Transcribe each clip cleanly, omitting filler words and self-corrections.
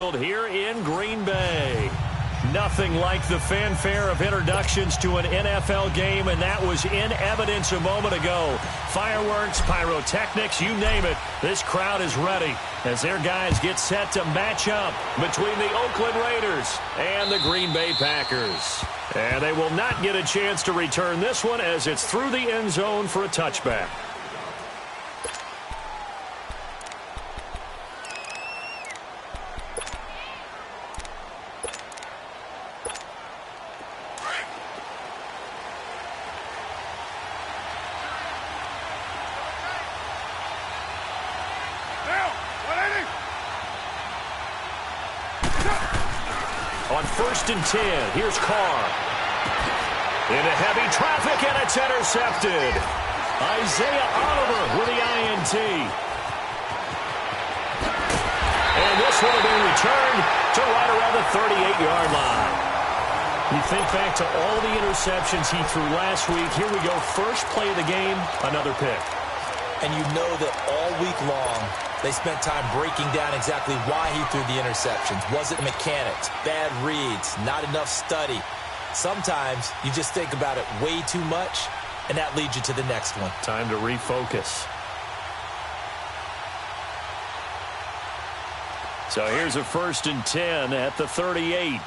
Here in Green Bay. Nothing like the fanfare of introductions to an NFL game, and that was in evidence a moment ago. Fireworks, pyrotechnics, you name it. This crowd is ready as their guys get set to match up between the Oakland Raiders and the Green Bay Packers. And they will not get a chance to return this one as it's through the end zone for a touchback. On 1st and 10, here's Carr. Into heavy traffic, and it's intercepted. Isaiah Oliver with the INT. And this one will be returned to right around the 38-yard line. You think back to all the interceptions he threw last week. Here we go, first play of the game, another pick. And you know that all week long, they spent time breaking down exactly why he threw the interceptions. Was it mechanics, bad reads, not enough study? Sometimes you just think about it way too much, and that leads you to the next one. Time to refocus. So here's a 1st and 10 at the 38.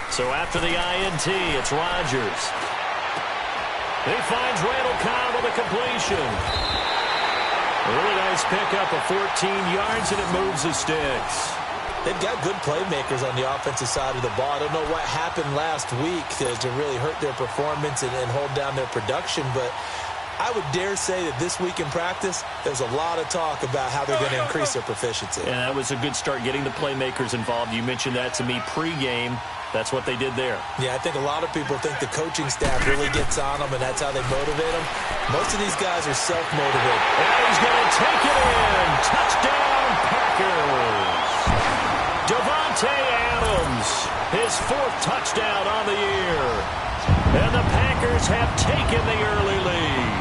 So after the INT, it's Rodgers. He finds Randall Cobb with a completion. Really nice pickup of 14 yards, and it moves the sticks. They've got good playmakers on the offensive side of the ball. I don't know what happened last week to really hurt their performance and hold down their production, but I would dare say that this week in practice, there's a lot of talk about how they're going to increase their proficiency. And that was a good start, getting the playmakers involved. You mentioned that to me pregame. That's what they did there. Yeah, I think a lot of people think the coaching staff really gets on them, and that's how they motivate them. Most of these guys are self-motivated. And he's going to take it in. Touchdown, Packers. Davante Adams, his 4th touchdown on the year. And the Packers have taken the early lead.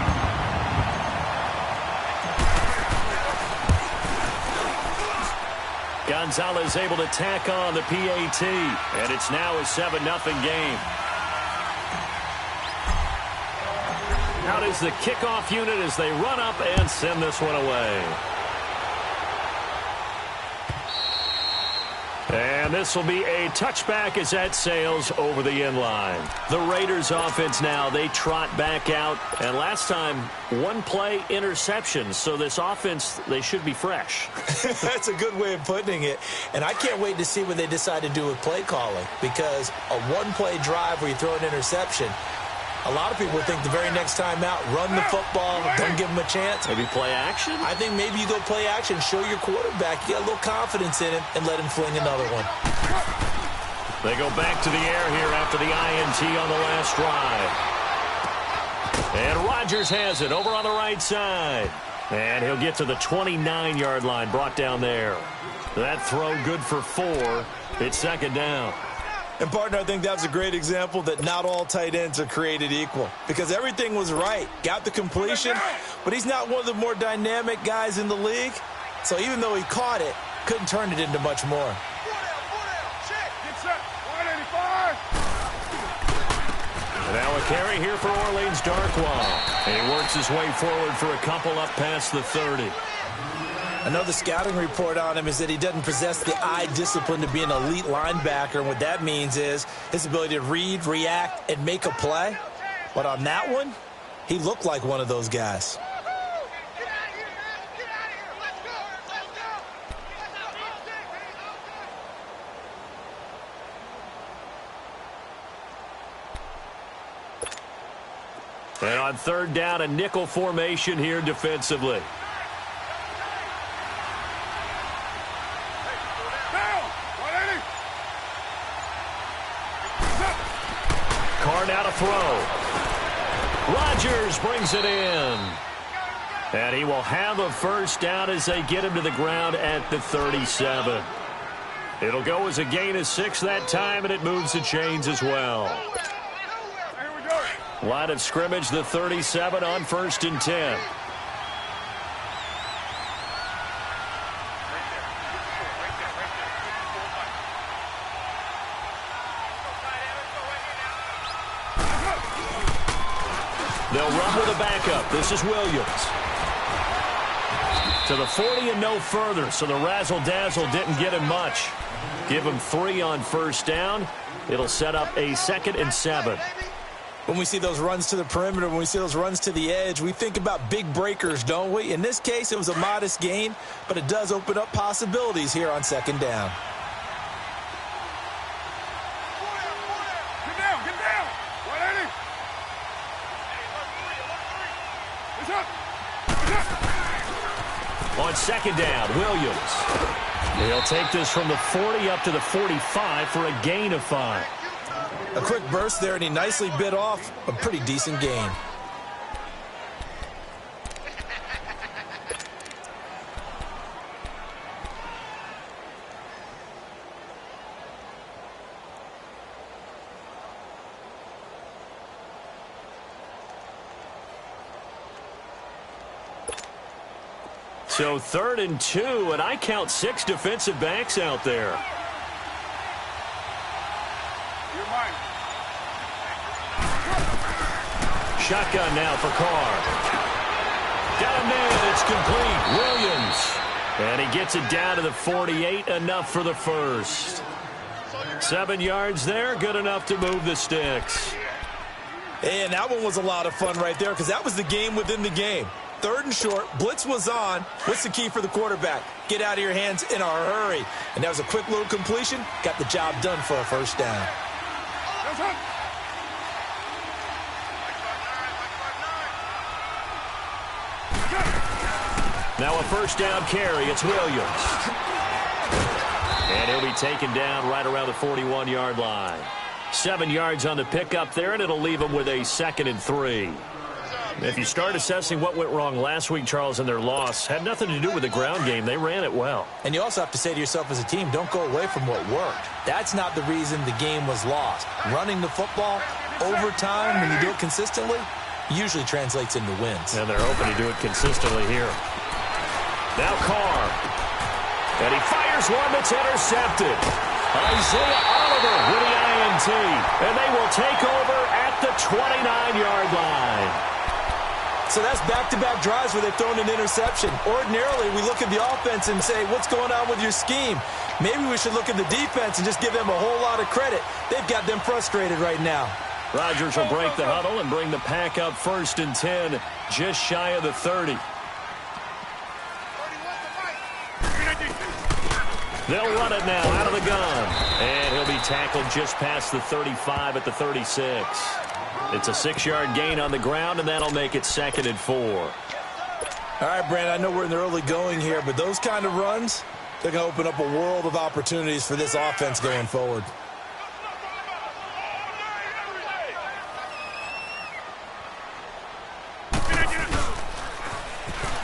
Gonzalez able to tack on the PAT, and it's now a 7-0 game. Out is the kickoff unit as they run up and send this one away. And this will be a touchback as that sails over the end line. The Raiders offense now, they trot back out. And last time, 1 play interception. So this offense, they should be fresh. That's a good way of putting it. And I can't wait to see what they decide to do with play calling. Because a 1-play drive where you throw an interception, a lot of people think the very next time out, run the football, don't give them a chance. Maybe play action? I think maybe you go play action, show your quarterback, you get a little confidence in him, and let him fling another one. They go back to the air here after the INT on the last drive. And Rodgers has it over on the right side. And he'll get to the 29-yard line, brought down there. That throw good for 4. It's 2nd down. And, partner, I think that's a great example that not all tight ends are created equal. Because everything was right. Got the completion, but he's not one of the more dynamic guys in the league. So even though he caught it, couldn't turn it into much more. And now a carry here for Orleans Darkwa. And he works his way forward for a couple up past the 30. I know the scouting report on him is that he doesn't possess the eye discipline to be an elite linebacker. And what that means is his ability to read, react, and make a play. But on that one, he looked like one of those guys. And on 3rd down, a nickel formation here defensively. Carr now to throw. Rodgers brings it in. And he will have a 1st down as they get him to the ground at the 37. It'll go as a gain of 6 that time, and it moves the chains as well. Line of scrimmage, the 37 on 1st and 10. They'll run with a backup. This is Williams. To the 40 and no further, so the razzle-dazzle didn't get him much. Give him 3 on first down. It'll set up a 2nd and 7. When we see those runs to the perimeter, when we see those runs to the edge, we think about big breakers, don't we? In this case, it was a modest gain, but it does open up possibilities here on 2nd down. On 2nd down, Williams. He'll take this from the 40 up to the 45 for a gain of 5. A quick burst there, and he nicely bit off a pretty decent gain. So 3rd and 2, and I count 6 defensive backs out there. Shotgun now for Carr. Got a man, it's complete. Williams. And he gets it down to the 48, enough for the first. 7 yards there, good enough to move the sticks. And that one was a lot of fun right there because that was the game within the game. 3rd and short, blitz was on. What's the key for the quarterback? Get out of your hands in a hurry. And that was a quick little completion. Got the job done for a first down. Now a first down carry. It's Williams. And he'll be taken down right around the 41-yard line. 7 yards on the pickup there, and it'll leave him with a 2nd and 3. If you start assessing what went wrong last week, Charles, in their loss, had nothing to do with the ground game. They ran it well. And you also have to say to yourself as a team, don't go away from what worked. That's not the reason the game was lost. Running the football over time, when you do it consistently, usually translates into wins. And they're hoping to do it consistently here. Now Carr. And he fires one that's intercepted. Isaiah Oliver with the INT. And they will take over at the 29-yard line. So that's back-to-back drives where they've thrown an interception. Ordinarily, we look at the offense and say, what's going on with your scheme? Maybe we should look at the defense and just give them a whole lot of credit. They've got them frustrated right now. Rodgers will break the huddle and bring the pack up 1st and 10, just shy of the 30. They'll run it now out of the gun. And he'll be tackled just past the 35 at the 36. It's a 6-yard gain on the ground, and that'll make it 2nd and 4. All right, Brandon, I know we're in the early going here, but those kind of runs, they're going to open up a world of opportunities for this offense going forward.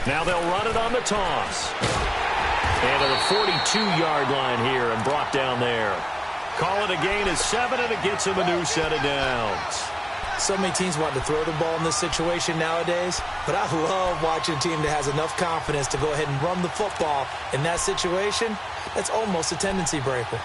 Now they'll run it on the toss. And to the 42-yard line here and brought down there. Call it a gain of 7, and it gets him a new set of downs. So many teams want to throw the ball in this situation nowadays, but I love watching a team that has enough confidence to go ahead and run the football in that situation. That's almost a tendency breaker.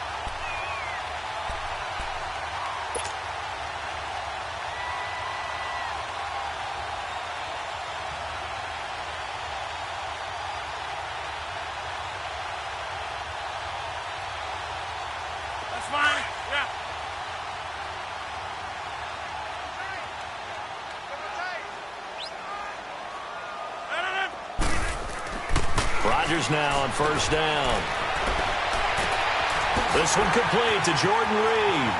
Rodgers now on first down. This one complete to Jordan Reed.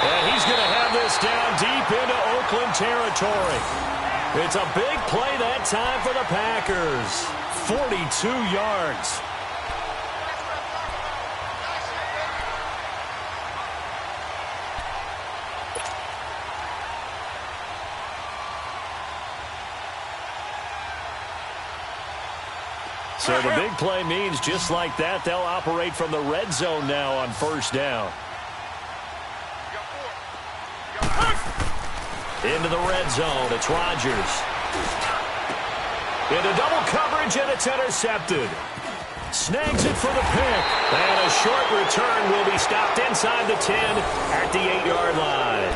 And he's going to have this down deep into Oakland territory. It's a big play that time for the Packers. 42 yards. So the big play means just like that, they'll operate from the red zone now on first down. Into the red zone, it's Rodgers. Into double coverage, and it's intercepted. Snags it for the pick. And a short return will be stopped inside the 10 at the 8-yard line.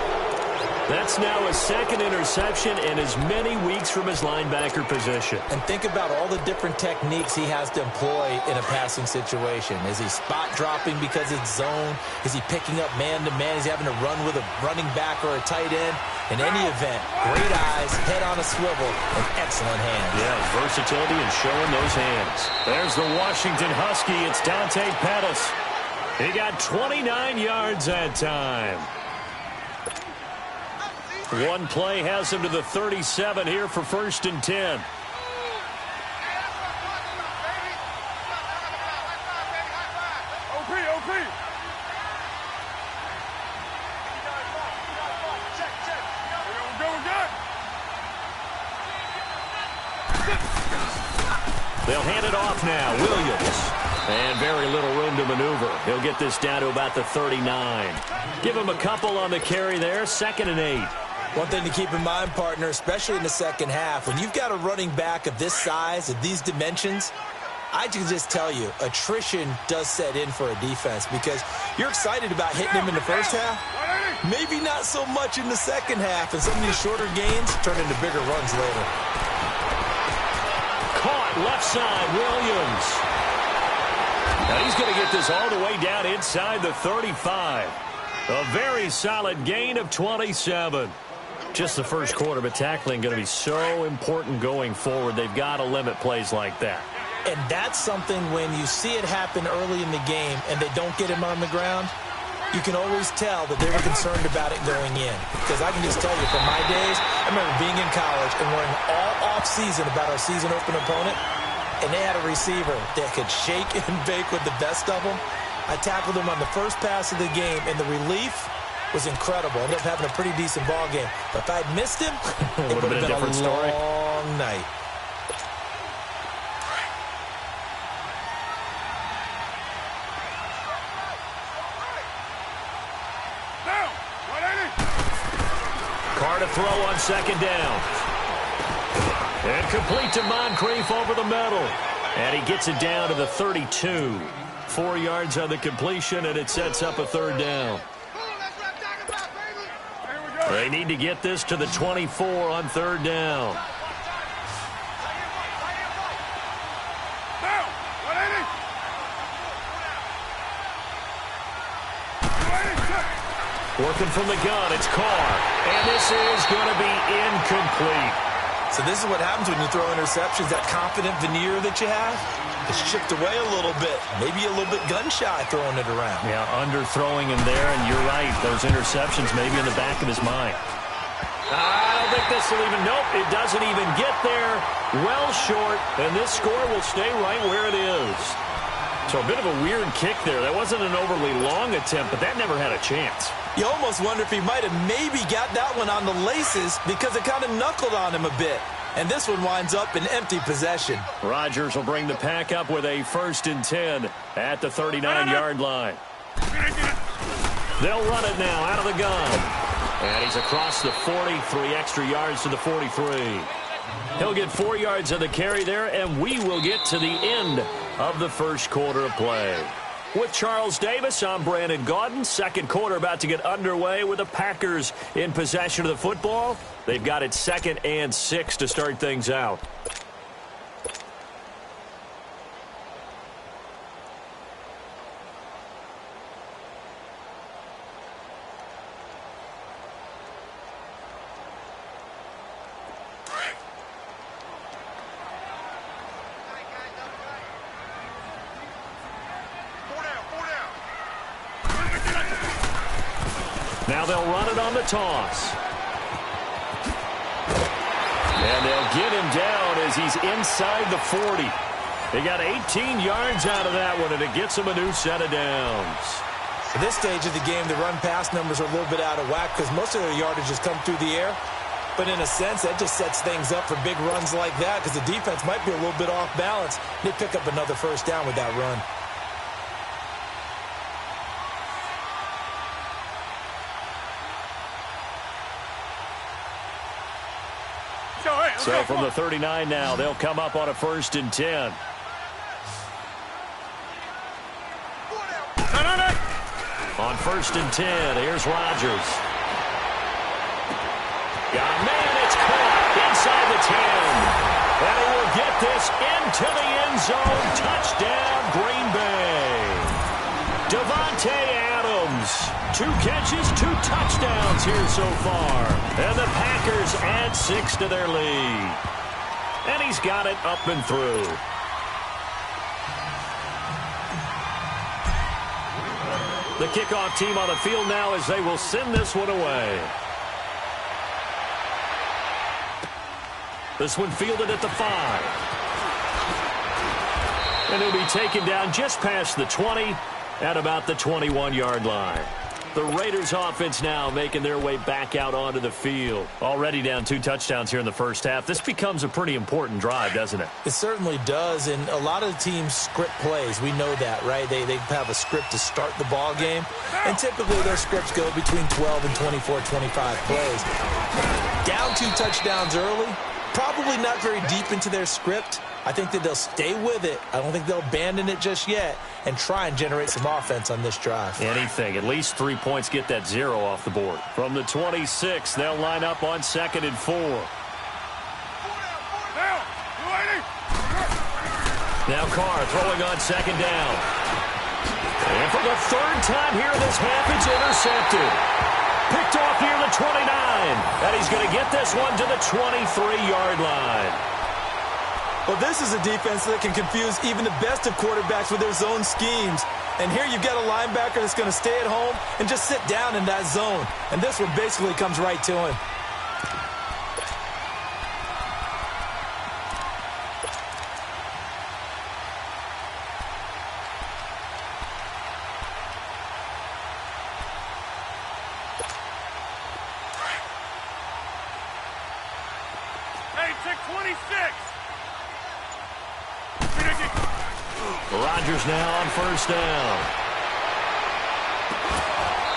That's now his second interception in as many weeks from his linebacker position. And think about all the different techniques he has to employ in a passing situation. Is he spot dropping because it's zone? Is he picking up man-to-man? Is he having to run with a running back or a tight end? In any event, great eyes, head on a swivel, and excellent hands. Yeah, versatility and showing those hands. There's the Washington Husky. It's Dante Pettis. He got 29 yards that time. One play has him to the 37 here for 1st and 10. They'll hand it off now. Williams. And very little room to maneuver. He'll get this down to about the 39. Give him a couple on the carry there. 2nd and 8. One thing to keep in mind, partner, especially in the second half, when you've got a running back of this size, of these dimensions, I can just tell you, attrition does set in for a defense because you're excited about hitting him in the first half. Maybe not so much in the second half, and some of these shorter gains turn into bigger runs later. Caught left side, Williams. Now he's going to get this all the way down inside the 35. A very solid gain of 27. Just the first quarter, but tackling going to be so important going forward. They've got to limit plays like that. And that's something when you see it happen early in the game and they don't get him on the ground, you can always tell that they were concerned about it going in. Because I can just tell you, from my days, I remember being in college and worrying all off-season about our season open opponent, and they had a receiver that could shake and bake with the best of them. I tackled him on the first pass of the game, and the relief was incredible. Ended up having a pretty decent ball game. But if I'd missed him, it would have been a different story. Long night. Carr to throw on 2nd down. And complete to Moncrief over the middle. And he gets it down to the 32. 4 yards on the completion, and it sets up a 3rd down. They need to get this to the 24 on 3rd down. Working from the gun, it's Carr. And this is going to be incomplete. So this is what happens when you throw interceptions. That confident veneer that you have is chipped away a little bit. Maybe a little bit gun-shy throwing it around. Yeah, underthrowing him there, and you're right. Those interceptions maybe in the back of his mind. I don't think this will even, nope, it doesn't even get there. Well short, and this score will stay right where it is. So a bit of a weird kick there. That wasn't an overly long attempt, but that never had a chance. You almost wonder if he might have maybe got that one on the laces because it kind of knuckled on him a bit. And this one winds up in empty possession. Rodgers will bring the pack up with a 1st and 10 at the 39-yard line. They'll run it now out of the gun. And he's across the 40, 3 extra yards to the 43. He'll get 4 yards on the carry there, and we will get to the end of the first quarter of play. With Charles Davis, I'm Brandon Gaudin. Second quarter about to get underway with the Packers in possession of the football. They've got it 2nd and 6 to start things out. Now they'll run it on the toss. And they'll get him down as he's inside the 40. They got 18 yards out of that one, and it gets them a new set of downs. At this stage of the game, the run-pass numbers are a little bit out of whack because most of their yardage has come through the air. But in a sense, that just sets things up for big runs like that because the defense might be a little bit off balance. They pick up another 1st down with that run. So from the 39 now, they'll come up on a 1st and 10. On 1st and 10, here's Rodgers. this into the end zone. Touchdown, Green Bay. Davante Adams, 2 catches, 2 touchdowns here so far. And the Packers add 6 to their lead. And he's got it up and through. The kickoff team on the field now as they will send this one away. This one fielded at the 5. And he'll be taken down just past the 20 at about the 21-yard line. The Raiders offense now making their way back out onto the field. Already down 2 touchdowns here in the first half. This becomes a pretty important drive, doesn't it? It certainly does, and a lot of the teams script plays. We know that, right? They have a script to start the ball game, and typically their scripts go between 12 and 24, 25 plays. Down 2 touchdowns early, probably not very deep into their script. I think that they'll stay with it. I don't think they'll abandon it just yet and try and generate some offense on this drive. Anything. At least 3 points get that 0 off the board. From the 26, they'll line up on 2nd and 4. Now Carr throwing on 2nd down. And for the 3rd time here this half, it's intercepted. Picked off near the 29. And he's going to get this one to the 23-yard line. Well, this is a defense that can confuse even the best of quarterbacks with their zone schemes. And here you've got a linebacker that's going to stay at home and just sit down in that zone. And this one basically comes right to him. Hey, take 26. Rodgers now on 1st down.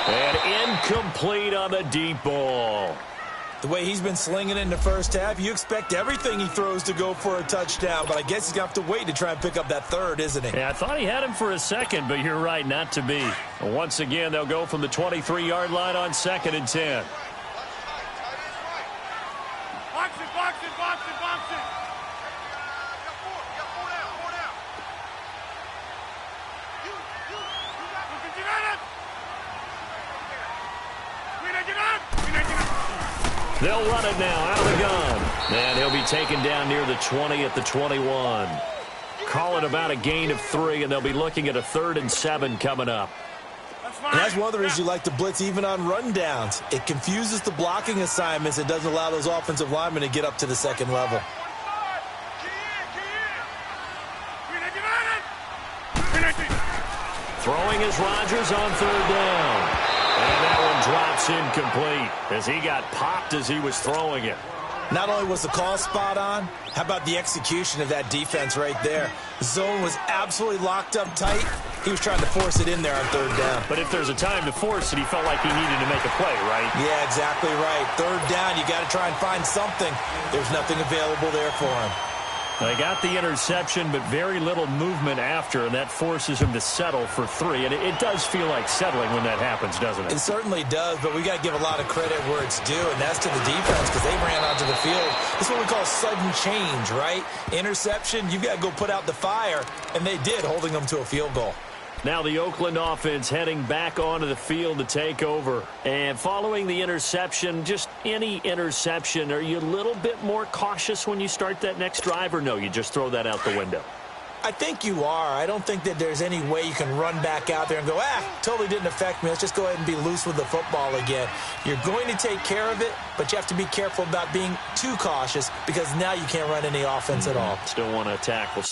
And incomplete on the deep ball. The way he's been slinging it in the first half, you expect everything he throws to go for a touchdown, but I guess he's going to have to wait to try and pick up that 3rd, isn't he? Yeah, I thought he had him for a second, but you're right, not to be. Once again, they'll go from the 23-yard line on 2nd and 10. Box it, box it, box it, box it. They'll run it now out of the gun. And he'll be taken down near the 20 at the 21. Call it about a gain of 3, and they'll be looking at a 3rd and 7 coming up. And that's one of the reasons you like to blitz even on rundowns. It confuses the blocking assignments. It doesn't allow those offensive linemen to get up to the 2nd level. Throwing is Rodgers on 3rd down. And that one drops incomplete as he got popped as he was throwing it. Not only was the call spot on, how about the execution of that defense right there? The zone was absolutely locked up tight. He was trying to force it in there on 3rd down. But if there's a time to force it, he felt like he needed to make a play, right? Yeah, exactly right. 3rd down, you got to try and find something. There's nothing available there for him. They got the interception, but very little movement after, and that forces him to settle for 3. And it does feel like settling when that happens, doesn't it? It certainly does, but we got to give a lot of credit where it's due, and that's to the defense because they ran onto the field. This is what we call sudden change, right? Interception, you've got to go put out the fire, and they did, holding them to a field goal. Now the Oakland offense heading back onto the field to take over. And following the interception, just any interception, are you a little bit more cautious when you start that next drive, or no, you just throw that out the window? I think you are. I don't think that there's any way you can run back out there and go, totally didn't affect me. Let's just go ahead and be loose with the football again. You're going to take care of it, but you have to be careful about being too cautious because now you can't run any offense at all. Still want to tackle.